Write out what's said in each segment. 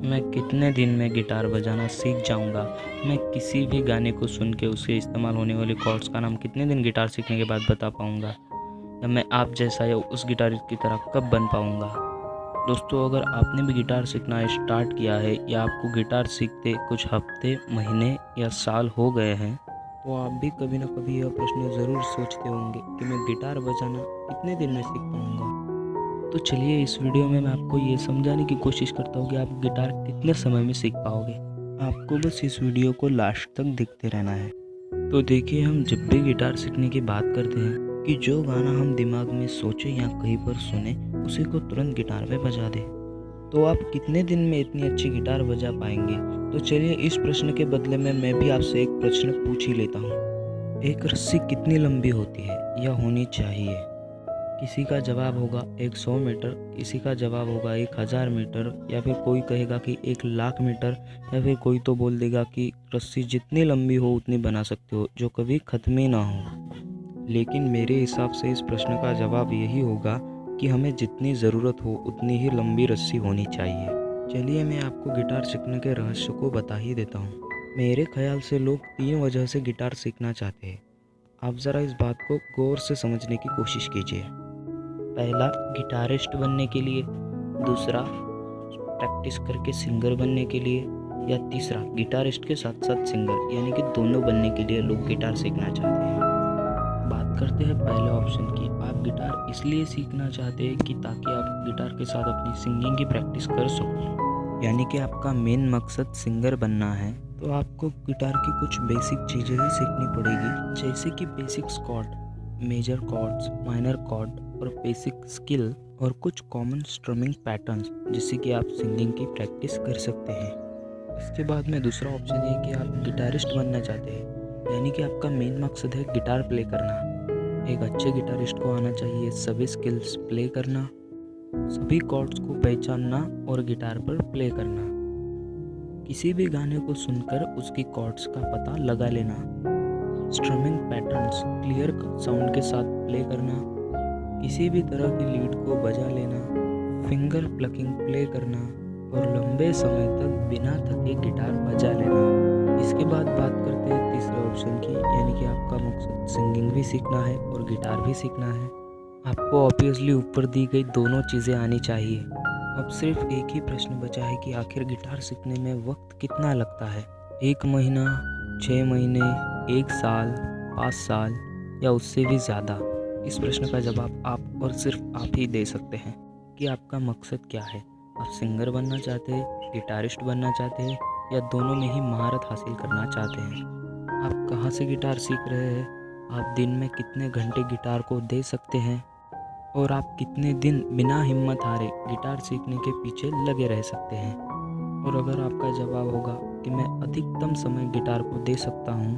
मैं कितने दिन में गिटार बजाना सीख जाऊंगा। मैं किसी भी गाने को सुन के उसके इस्तेमाल होने वाले कॉर्ड्स का नाम कितने दिन गिटार सीखने के बाद बता पाऊंगा। या मैं आप जैसा या उस गिटारिस्ट की तरह कब बन पाऊंगा। दोस्तों, अगर आपने भी गिटार सीखना स्टार्ट किया है या आपको गिटार सीखते कुछ हफ्ते, महीने या साल हो गए हैं, तो आप भी कभी ना कभी यह प्रश्न ज़रूर सोचते होंगे कि मैं गिटार बजाना कितने दिन में सीख पाऊंगा। तो चलिए, इस वीडियो में मैं आपको ये समझाने की कोशिश करता हूँ कि आप गिटार कितने समय में सीख पाओगे। आपको बस इस वीडियो को लास्ट तक देखते रहना है। तो देखिए, हम जब भी गिटार सीखने की बात करते हैं कि जो गाना हम दिमाग में सोचे या कहीं पर सुने उसी को तुरंत गिटार पे बजा दें, तो आप कितने दिन में इतनी अच्छी गिटार बजा पाएंगे। तो चलिए, इस प्रश्न के बदले में मैं भी आपसे एक प्रश्न पूछ ही लेता हूँ। एक रस्सी कितनी लंबी होती है या होनी चाहिए? किसी का जवाब होगा 100 मीटर, किसी का जवाब होगा 1000 मीटर, या फिर कोई कहेगा कि 1,00,000 मीटर, या फिर कोई तो बोल देगा कि रस्सी जितनी लंबी हो उतनी बना सकते हो, जो कभी ख़त्म ही ना हो। लेकिन मेरे हिसाब से इस प्रश्न का जवाब यही होगा कि हमें जितनी ज़रूरत हो उतनी ही लंबी रस्सी होनी चाहिए। चलिए, मैं आपको गिटार सीखने के रहस्य को बता ही देता हूँ। मेरे ख्याल से लोग 3 वजह से गिटार सीखना चाहते हैं। आप ज़रा इस बात को गौर से समझने की कोशिश कीजिए। पहला, गिटारिस्ट बनने के लिए। दूसरा, प्रैक्टिस करके सिंगर बनने के लिए। या तीसरा, गिटारिस्ट के साथ साथ सिंगर, यानी कि दोनों बनने के लिए लोग गिटार सीखना चाहते हैं। बात करते हैं पहले ऑप्शन की। आप गिटार इसलिए सीखना चाहते हैं कि ताकि आप गिटार के साथ अपनी सिंगिंग की प्रैक्टिस कर सको, यानी कि आपका मेन मकसद सिंगर बनना है। तो आपको गिटार की कुछ बेसिक चीज़ें ही सीखनी पड़ेगी, जैसे कि basics chord, major chords, minor chord और बेसिक स्किल, और कुछ कॉमन स्ट्रमिंग पैटर्न्स, जिससे कि आप सिंगिंग की प्रैक्टिस कर सकते हैं। इसके बाद में दूसरा ऑप्शन है कि आप गिटारिस्ट बनना चाहते हैं, यानी कि आपका मेन मकसद है गिटार प्ले करना। एक अच्छे गिटारिस्ट को आना चाहिए सभी स्किल्स प्ले करना, सभी कॉर्ड्स को पहचानना और गिटार पर प्ले करना, किसी भी गाने को सुनकर उसकी कॉर्ड्स का पता लगा लेना, स्ट्रमिंग पैटर्न्स क्लियर साउंड के साथ प्ले करना, किसी भी तरह की लीड को बजा लेना, फिंगर प्लकिंग प्ले करना और लंबे समय तक बिना थके गिटार बजा लेना। इसके बाद बात करते हैं तीसरे ऑप्शन की, यानी कि आपका मकसद सिंगिंग भी सीखना है और गिटार भी सीखना है। आपको ऑब्वियसली ऊपर दी गई दोनों चीज़ें आनी चाहिए। अब सिर्फ एक ही प्रश्न बचा है कि आखिर गिटार सीखने में वक्त कितना लगता है। 1 महीना, 6 महीने, 1 साल, 5 साल या उससे भी ज़्यादा। इस प्रश्न का जवाब आप और सिर्फ आप ही दे सकते हैं कि आपका मकसद क्या है। आप सिंगर बनना चाहते हैं, गिटारिस्ट बनना चाहते हैं, या दोनों में ही महारत हासिल करना चाहते हैं। आप कहाँ से गिटार सीख रहे हैं, आप दिन में कितने घंटे गिटार को दे सकते हैं, और आप कितने दिन बिना हिम्मत हारे गिटार सीखने के पीछे लगे रह सकते हैं। और अगर आपका जवाब होगा कि मैं अधिकतम समय गिटार को दे सकता हूँ,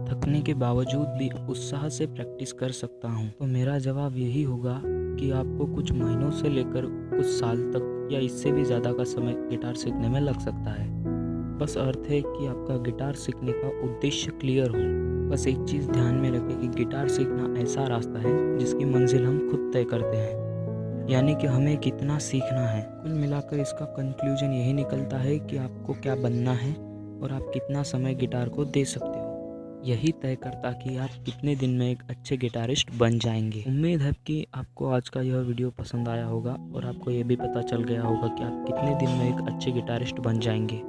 थकने के बावजूद भी उत्साह से प्रैक्टिस कर सकता हूँ, तो मेरा जवाब यही होगा कि आपको कुछ महीनों से लेकर कुछ साल तक या इससे भी ज़्यादा का समय गिटार सीखने में लग सकता है। बस अर्थ है कि आपका गिटार सीखने का उद्देश्य क्लियर हो। बस एक चीज़ ध्यान में रखें कि गिटार सीखना ऐसा रास्ता है जिसकी मंजिल हम खुद तय करते हैं, यानी कि हमें कितना सीखना है। कुल मिलाकर इसका कंक्लूजन यही निकलता है कि आपको क्या बनना है और आप कितना समय गिटार को दे सकते हो। यही तय करता कि आप कितने दिन में एक अच्छे गिटारिस्ट बन जाएंगे। उम्मीद है कि आपको आज का यह वीडियो पसंद आया होगा और आपको ये भी पता चल गया होगा कि आप कितने दिन में एक अच्छे गिटारिस्ट बन जाएंगे।